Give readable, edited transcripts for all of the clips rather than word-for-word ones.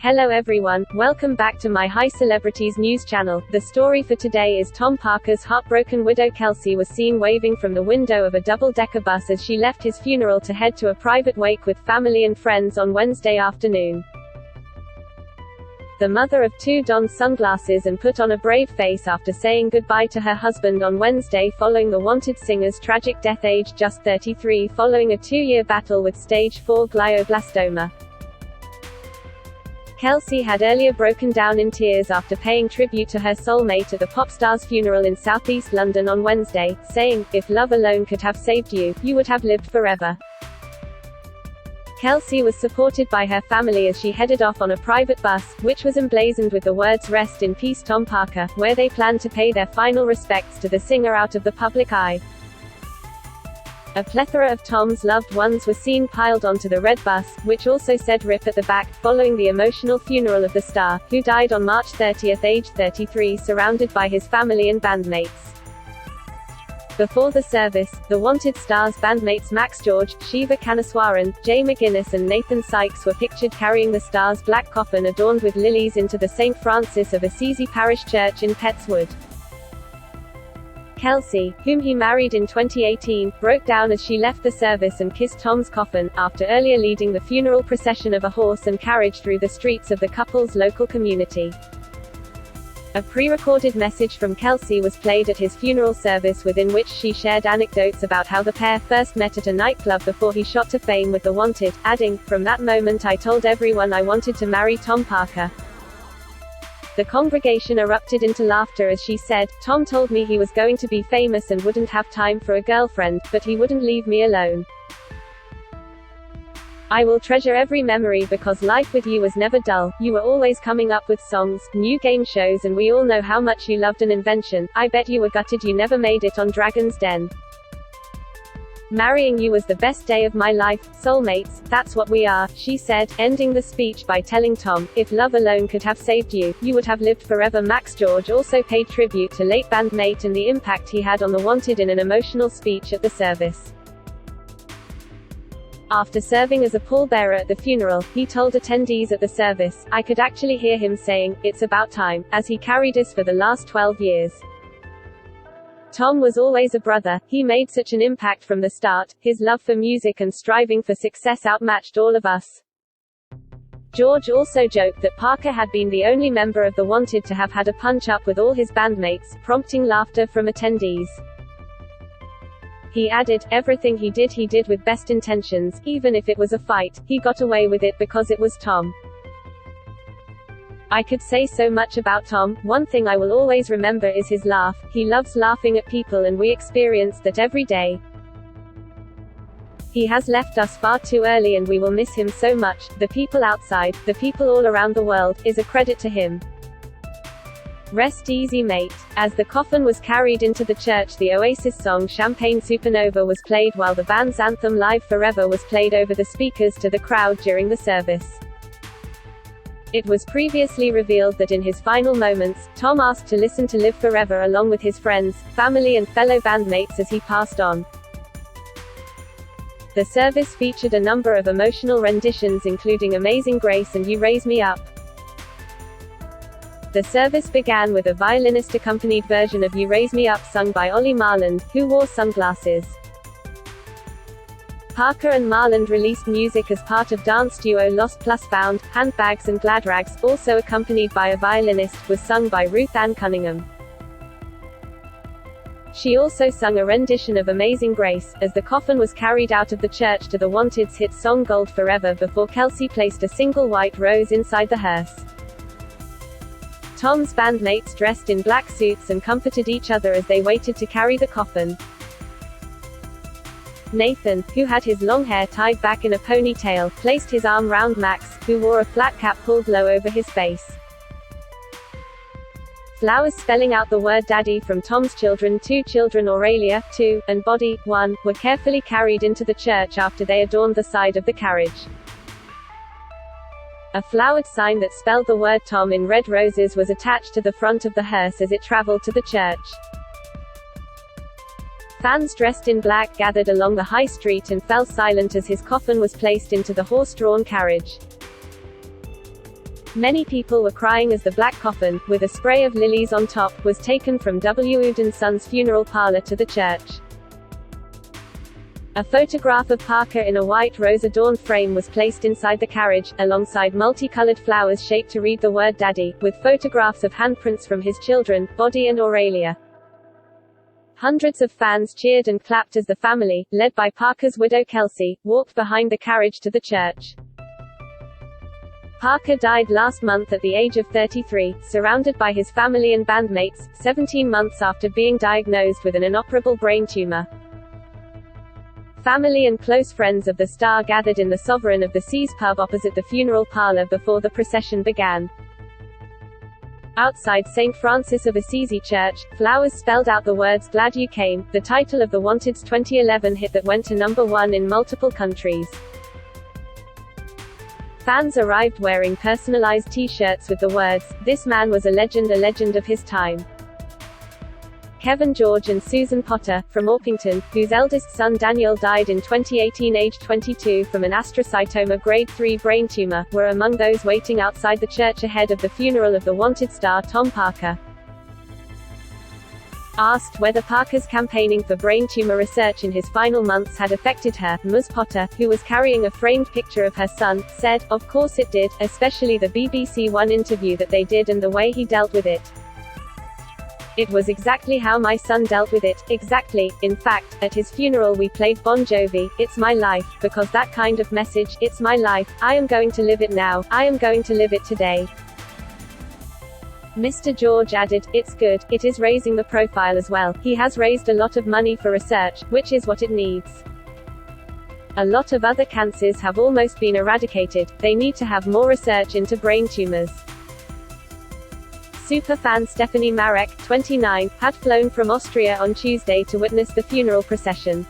Hello everyone, welcome back to my High Celebrities news channel. The story for today is Tom Parker's heartbroken widow Kelsey was seen waving from the window of a double-decker bus as she left his funeral to head to a private wake with family and friends on Wednesday afternoon. The mother of two donned sunglasses and put on a brave face after saying goodbye to her husband on Wednesday following the Wanted singer's tragic death, aged just 33, following a 2-year battle with stage 4 glioblastoma. Kelsey had earlier broken down in tears after paying tribute to her soulmate at the pop star's funeral in southeast London on Wednesday, saying, "If love alone could have saved you, you would have lived forever." Kelsey was supported by her family as she headed off on a private bus, which was emblazoned with the words "Rest in peace Tom Parker," where they planned to pay their final respects to the singer out of the public eye. A plethora of Tom's loved ones were seen piled onto the red bus, which also said "RIP" at the back, following the emotional funeral of the star, who died on March 30, aged 33, surrounded by his family and bandmates. Before the service, the Wanted star's bandmates Max George, Shiva Kanaswaran, Jay McGuinness and Nathan Sykes were pictured carrying the star's black coffin adorned with lilies into the St. Francis of Assisi Parish Church in Pettswood. Kelsey, whom he married in 2018, broke down as she left the service and kissed Tom's coffin, after earlier leading the funeral procession of a horse and carriage through the streets of the couple's local community. A pre-recorded message from Kelsey was played at his funeral service, within which she shared anecdotes about how the pair first met at a nightclub before he shot to fame with the Wanted, adding, "From that moment I told everyone I wanted to marry Tom Parker." The congregation erupted into laughter as she said, "Tom told me he was going to be famous and wouldn't have time for a girlfriend, but he wouldn't leave me alone. I will treasure every memory because life with you was never dull. You were always coming up with songs, new game shows, and we all know how much you loved an invention. I bet you were gutted you never made it on Dragon's Den. Marrying you was the best day of my life. Soulmates, that's what we are," she said, ending the speech by telling Tom, "If love alone could have saved you, you would have lived forever." Max George also paid tribute to late bandmate and the impact he had on the Wanted in an emotional speech at the service. After serving as a pallbearer at the funeral, he told attendees at the service, "I could actually hear him saying, 'It's about time,' as he carried us for the last 12 years. Tom was always a brother, he made such an impact from the start, his love for music and striving for success outmatched all of us." George also joked that Parker had been the only member of the Wanted to have had a punch-up with all his bandmates, prompting laughter from attendees. He added, "Everything he did with best intentions, even if it was a fight, he got away with it because it was Tom. I could say so much about Tom. One thing I will always remember is his laugh. He loves laughing at people and we experience that every day. He has left us far too early and we will miss him so much. The people outside, the people all around the world, is a credit to him. Rest easy mate." As the coffin was carried into the church, the Oasis song Champagne Supernova was played while the band's anthem Live Forever was played over the speakers to the crowd during the service. It was previously revealed that in his final moments, Tom asked to listen to Live Forever along with his friends, family and fellow bandmates as he passed on. The service featured a number of emotional renditions including Amazing Grace and You Raise Me Up. The service began with a violinist-accompanied version of You Raise Me Up sung by Ollie Marland, who wore sunglasses. Parker and Marland released music as part of dance duo Lost Plus Found. Handbags and Gladrags, also accompanied by a violinist, was sung by Ruth Ann Cunningham. She also sung a rendition of Amazing Grace, as the coffin was carried out of the church to the Wanted's hit song Gold Forever before Kelsey placed a single white rose inside the hearse. Tom's bandmates dressed in black suits and comforted each other as they waited to carry the coffin. Nathan, who had his long hair tied back in a ponytail, placed his arm round Max, who wore a flat cap pulled low over his face. Flowers spelling out the word Daddy from Tom's children, 2 children Aurelia, 2, and Body, 1, were carefully carried into the church after they adorned the side of the carriage. A flowered sign that spelled the word Tom in red roses was attached to the front of the hearse as it traveled to the church. Fans dressed in black gathered along the high street and fell silent as his coffin was placed into the horse-drawn carriage. Many people were crying as the black coffin, with a spray of lilies on top, was taken from W. Wood & Sons funeral parlor to the church. A photograph of Parker in a white rose-adorned frame was placed inside the carriage, alongside multicolored flowers shaped to read the word Daddy, with photographs of handprints from his children, Bodie and Aurelia. Hundreds of fans cheered and clapped as the family, led by Parker's widow Kelsey, walked behind the carriage to the church. Parker died last month at the age of 33, surrounded by his family and bandmates, 17 months after being diagnosed with an inoperable brain tumor. Family and close friends of the star gathered in the Sovereign of the Seas pub opposite the funeral parlor before the procession began. Outside St. Francis of Assisi Church, flowers spelled out the words "Glad You Came," the title of the Wanted's 2011 hit that went to #1 in multiple countries. Fans arrived wearing personalized T-shirts with the words, "This man was a legend of his time." Kevin George and Susan Potter, from Orpington, whose eldest son Daniel died in 2018 aged 22 from an astrocytoma grade 3 brain tumor, were among those waiting outside the church ahead of the funeral of the Wanted star Tom Parker. Asked whether Parker's campaigning for brain tumor research in his final months had affected her, Ms. Potter, who was carrying a framed picture of her son, said, "Of course it did, especially the BBC One interview that they did and the way he dealt with it. It was exactly how my son dealt with it, exactly. In fact, at his funeral we played Bon Jovi, It's My Life, because that kind of message, it's my life, I am going to live it now, I am going to live it today." Mr. George added, "It's good, it is raising the profile as well. He has raised a lot of money for research, which is what it needs. A lot of other cancers have almost been eradicated, they need to have more research into brain tumors." Superfan Stephanie Marek, 29, had flown from Austria on Tuesday to witness the funeral procession.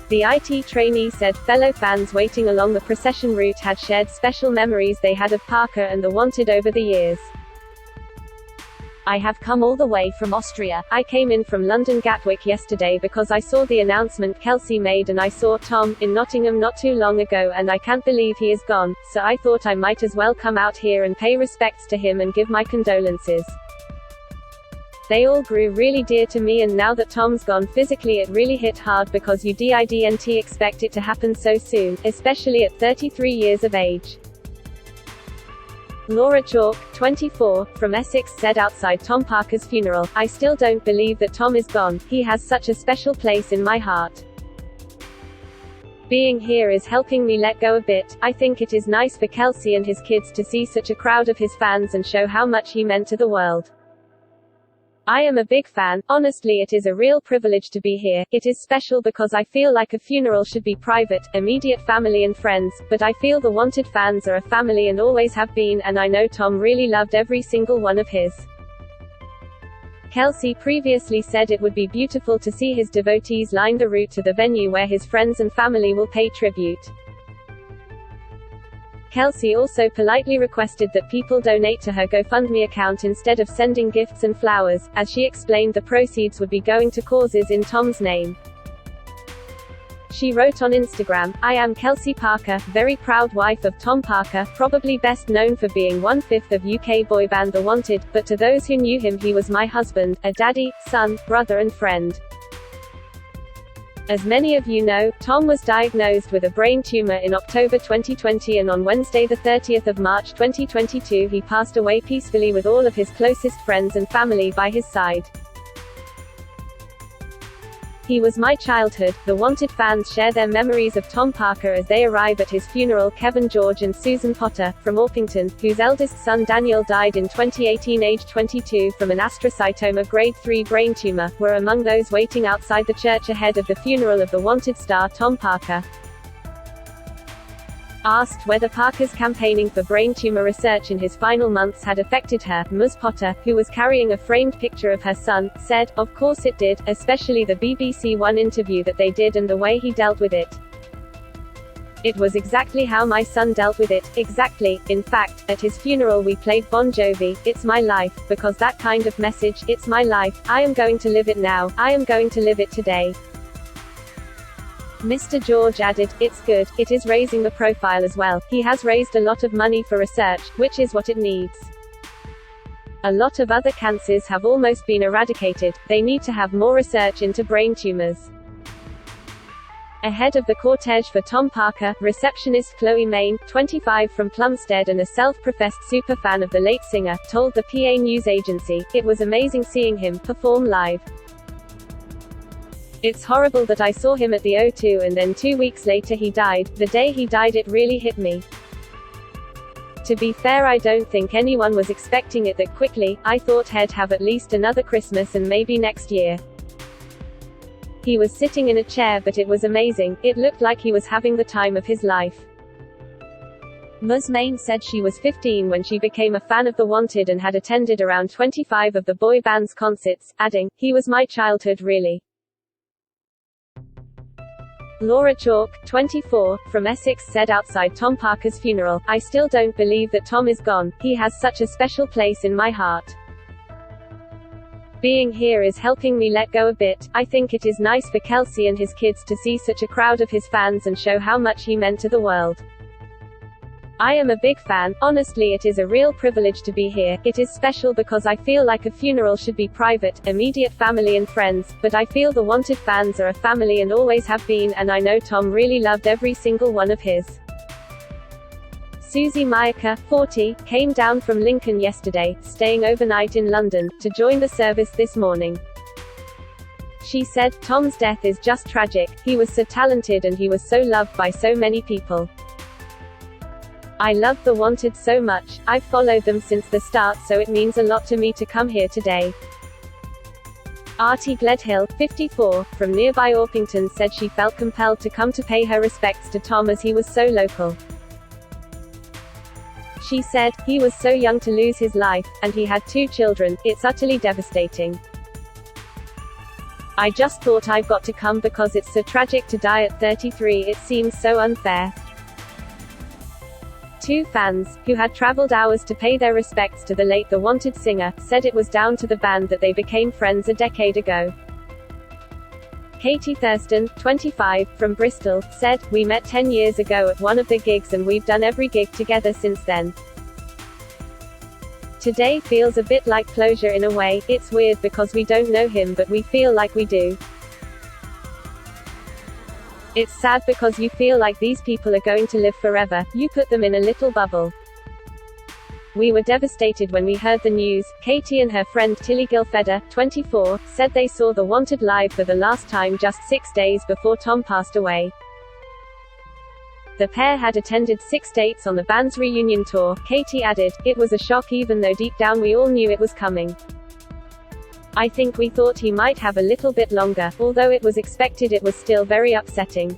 The IT trainee said, fellow fans waiting along the procession route had shared special memories they had of Parker and the Wanted over the years. "I have come all the way from Austria. I came in from London Gatwick yesterday because I saw the announcement Kelsey made and I saw Tom in Nottingham not too long ago and I can't believe he is gone, so I thought I might as well come out here and pay respects to him and give my condolences. They all grew really dear to me and now that Tom's gone physically it really hit hard because you didn't expect it to happen so soon, especially at 33 years of age." Laura Chalk, 24, from Essex said outside Tom Parker's funeral, "I still don't believe that Tom is gone, he has such a special place in my heart. Being here is helping me let go a bit. I think it is nice for Kelsey and his kids to see such a crowd of his fans and show how much he meant to the world. I am a big fan, honestly it is a real privilege to be here, it is special because I feel like a funeral should be private, immediate family and friends, but I feel the Wanted fans are a family and always have been and I know Tom really loved every single one of his." Kelsey previously said it would be beautiful to see his devotees line the route to the venue where his friends and family will pay tribute. Kelsey also politely requested that people donate to her GoFundMe account instead of sending gifts and flowers, as she explained the proceeds would be going to causes in Tom's name. She wrote on Instagram, "I am Kelsey Parker, very proud wife of Tom Parker, probably best known for being 1/5 of UK boy band The Wanted, but to those who knew him he was my husband, a daddy, son, brother and friend. As many of you know, Tom was diagnosed with a brain tumor in October 2020 and on Wednesday 30 March 2022 he passed away peacefully with all of his closest friends and family by his side. He was my childhood." The Wanted fans share their memories of Tom Parker as they arrive at his funeral. Kevin George and Susan Potter, from Orpington, whose eldest son Daniel died in 2018 aged 22 from an astrocytoma grade 3 brain tumor, were among those waiting outside the church ahead of the funeral of the Wanted star Tom Parker. Asked whether Parker's campaigning for brain tumor research in his final months had affected her, Ms. Potter, who was carrying a framed picture of her son, said, "Of course it did, especially the BBC One interview that they did and the way he dealt with it. It was exactly how my son dealt with it, exactly. In fact, at his funeral we played Bon Jovi, It's My Life, because that kind of message, it's my life, I am going to live it now, I am going to live it today." Mr. George added, "It's good, it is raising the profile as well. He has raised a lot of money for research, which is what it needs. A lot of other cancers have almost been eradicated, they need to have more research into brain tumors." Ahead of the cortege for Tom Parker, receptionist Chloe Main, 25 from Plumstead and a self-professed superfan of the late singer, told the PA news agency, "It was amazing seeing him perform live. It's horrible that I saw him at the O2 and then 2 weeks later he died. The day he died it really hit me. To be fair, I don't think anyone was expecting it that quickly. I thought he'd have at least another Christmas and maybe next year. He was sitting in a chair but it was amazing, it looked like he was having the time of his life." Ms. Main said she was 15 when she became a fan of The Wanted and had attended around 25 of the boy band's concerts, adding, "He was my childhood really." Laura Chalk, 24, from Essex said outside Tom Parker's funeral, "I still don't believe that Tom is gone, he has such a special place in my heart. Being here is helping me let go a bit. I think it is nice for Kelsey and his kids to see such a crowd of his fans and show how much he meant to the world. I am a big fan, honestly it is a real privilege to be here. It is special because I feel like a funeral should be private, immediate family and friends, but I feel the Wanted fans are a family and always have been, and I know Tom really loved every single one of his." Susie Myaka, 40, came down from Lincoln yesterday, staying overnight in London, to join the service this morning. She said, "Tom's death is just tragic, he was so talented and he was so loved by so many people. I love The Wanted so much, I've followed them since the start so it means a lot to me to come here today." Artie Gledhill, 54, from nearby Orpington said she felt compelled to come to pay her respects to Tom as he was so local. She said, "He was so young to lose his life, and he had 2 children, it's utterly devastating. I just thought I've got to come because it's so tragic to die at 33, it seems so unfair." 2 fans, who had traveled hours to pay their respects to the late The Wanted singer, said it was down to the band that they became friends a decade ago. Katie Thurston, 25, from Bristol, said, "We met 10 years ago at one of the gigs and we've done every gig together since then. Today feels a bit like closure in a way, it's weird because we don't know him but we feel like we do. It's sad because you feel like these people are going to live forever, you put them in a little bubble. We were devastated when we heard the news." Katie and her friend Tilly Gilfedder, 24, said they saw The Wanted live for the last time just 6 days before Tom passed away. The pair had attended 6 dates on the band's reunion tour. Katie added, "It was a shock even though deep down we all knew it was coming. I think we thought he might have a little bit longer, although it was expected it was still very upsetting."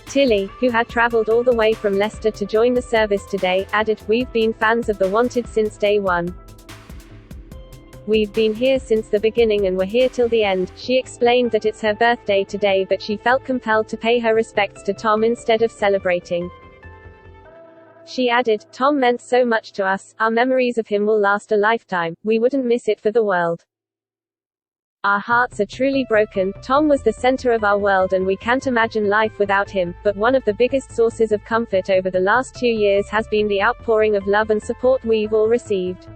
Tilly, who had traveled all the way from Leicester to join the service today, added, "We've been fans of The Wanted since day one. We've been here since the beginning and we're here till the end." She explained that it's her birthday today but she felt compelled to pay her respects to Tom instead of celebrating. She added, "Tom meant so much to us, our memories of him will last a lifetime, we wouldn't miss it for the world. Our hearts are truly broken. Tom was the center of our world and we can't imagine life without him, but one of the biggest sources of comfort over the last 2 years has been the outpouring of love and support we've all received.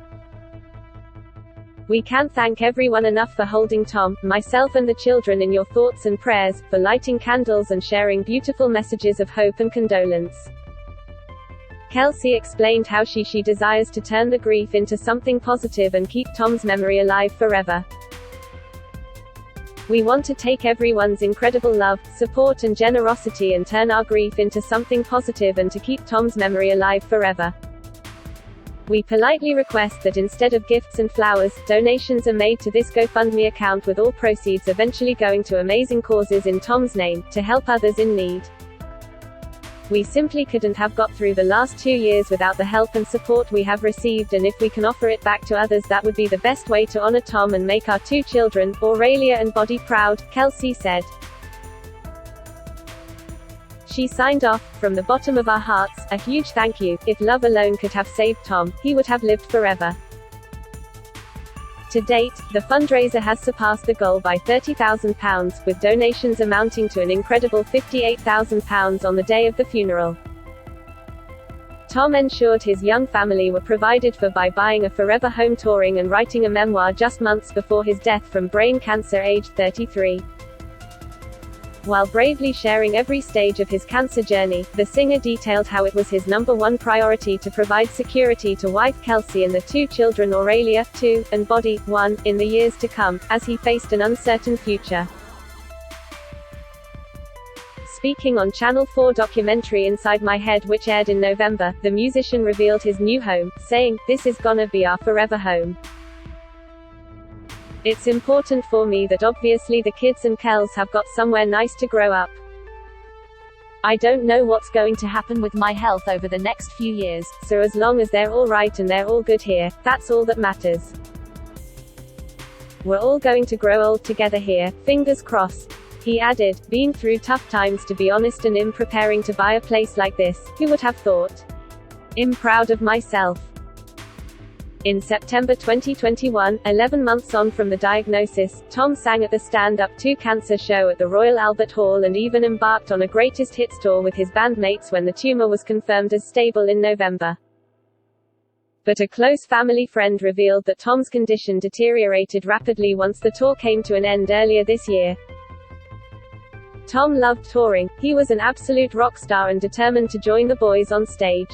We can't thank everyone enough for holding Tom, myself and the children in your thoughts and prayers, for lighting candles and sharing beautiful messages of hope and condolence." Kelsey explained how she desires to turn the grief into something positive and keep Tom's memory alive forever. "We want to take everyone's incredible love, support and generosity and turn our grief into something positive and to keep Tom's memory alive forever. We politely request that instead of gifts and flowers, donations are made to this GoFundMe account with all proceeds eventually going to amazing causes in Tom's name, to help others in need. We simply couldn't have got through the last 2 years without the help and support we have received, and if we can offer it back to others that would be the best way to honor Tom and make our 2 children, Aurelia and Bodhi, proud," Kelsey said. She signed off, "From the bottom of our hearts, a huge thank you. If love alone could have saved Tom, he would have lived forever." To date, the fundraiser has surpassed the goal by £30,000, with donations amounting to an incredible £58,000 on the day of the funeral. Tom ensured his young family were provided for by buying a forever home, touring and writing a memoir just months before his death from brain cancer aged 33. While bravely sharing every stage of his cancer journey, the singer detailed how it was his #1 priority to provide security to wife Kelsey and the 2 children Aurelia, 2, and Body, 1, in the years to come, as he faced an uncertain future. Speaking on Channel 4 documentary Inside My Head, which aired in November, the musician revealed his new home, saying, "This is gonna be our forever home. It's important for me that obviously the kids and Kels have got somewhere nice to grow up. I don't know what's going to happen with my health over the next few years, so as long as they're all right and they're all good here, that's all that matters. We're all going to grow old together here, fingers crossed." He added, "Been through tough times, to be honest, and in preparing to buy a place like this, who would have thought? I'm proud of myself." In September 2021, 11 months on from the diagnosis, Tom sang at the Stand Up to Cancer show at the Royal Albert Hall and even embarked on a greatest hits tour with his bandmates when the tumor was confirmed as stable in November. But a close family friend revealed that Tom's condition deteriorated rapidly once the tour came to an end earlier this year. Tom loved touring. He was an absolute rock star and determined to join the boys on stage.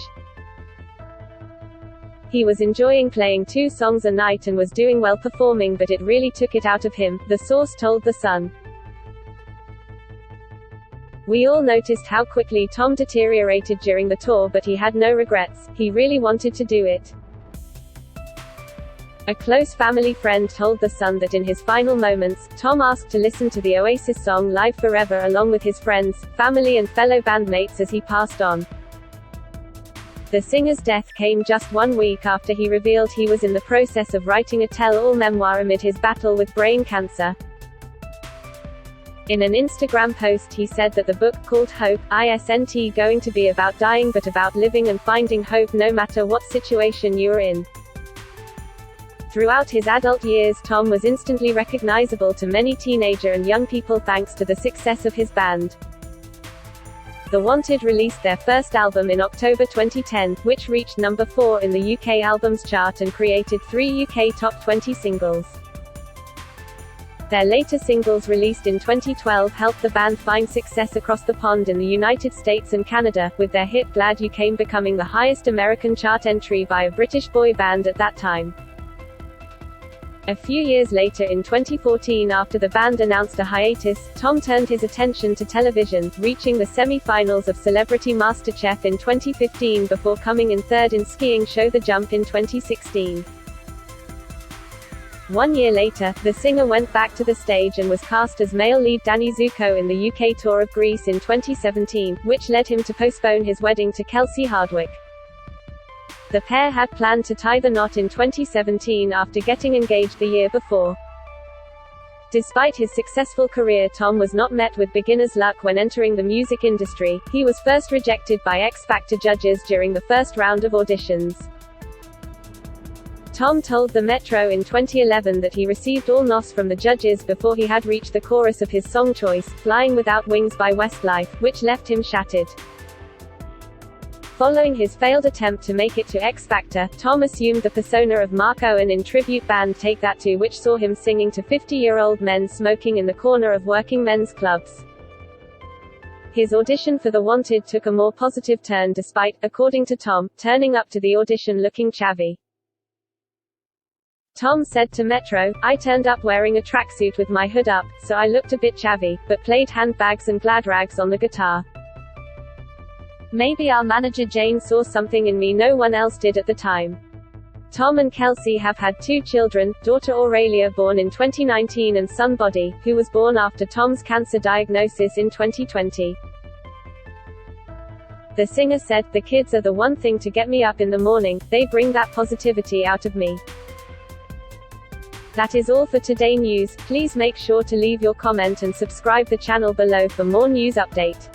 He was enjoying playing 2 songs a night and was doing well performing, but it really took it out of him, the source told The Sun. "We all noticed how quickly Tom deteriorated during the tour, but he had no regrets. He really wanted to do it." A close family friend told The Sun that in his final moments, Tom asked to listen to the Oasis song Live Forever along with his friends, family and fellow bandmates as he passed on. The singer's death came just 1 week after he revealed he was in the process of writing a tell-all memoir amid his battle with brain cancer. In an Instagram post he said that the book, called Hope, isn't going to be about dying but about living and finding hope no matter what situation you're in. Throughout his adult years, Tom was instantly recognizable to many teenager and young people thanks to the success of his band. The Wanted released their first album in October 2010, which reached number 4 in the UK albums chart and created 3 UK top 20 singles. Their later singles released in 2012 helped the band find success across the pond in the United States and Canada, with their hit Glad You Came becoming the highest American chart entry by a British boy band at that time. A few years later in 2014, after the band announced a hiatus, Tom turned his attention to television, reaching the semi-finals of Celebrity MasterChef in 2015 before coming in third in skiing show The Jump in 2016. 1 year later, the singer went back to the stage and was cast as male lead Danny Zuko in the UK tour of Greece in 2017, which led him to postpone his wedding to Kelsey Hardwick. The pair had planned to tie the knot in 2017 after getting engaged the year before. Despite his successful career, Tom was not met with beginner's luck when entering the music industry. He was first rejected by X Factor judges during the first round of auditions. Tom told the Metro in 2011 that he received all no's from the judges before he had reached the chorus of his song choice, Flying Without Wings by Westlife, which left him shattered. Following his failed attempt to make it to X Factor, Tom assumed the persona of Mark Owen in tribute band Take That 2, which saw him singing to 50-year-old men smoking in the corner of working men's clubs. His audition for The Wanted took a more positive turn despite, according to Tom, turning up to the audition looking chavvy. Tom said to Metro, "I turned up wearing a tracksuit with my hood up, so I looked a bit chavvy, but played handbags and glad rags on the guitar. Maybe our manager Jane saw something in me no one else did at the time." Tom and Kelsey have had 2 children, daughter Aurelia born in 2019 and son Body, who was born after Tom's cancer diagnosis in 2020. The singer said, "The kids are the one thing to get me up in the morning, they bring that positivity out of me." That is all for today news. Please make sure to leave your comment and subscribe the channel below for more news update.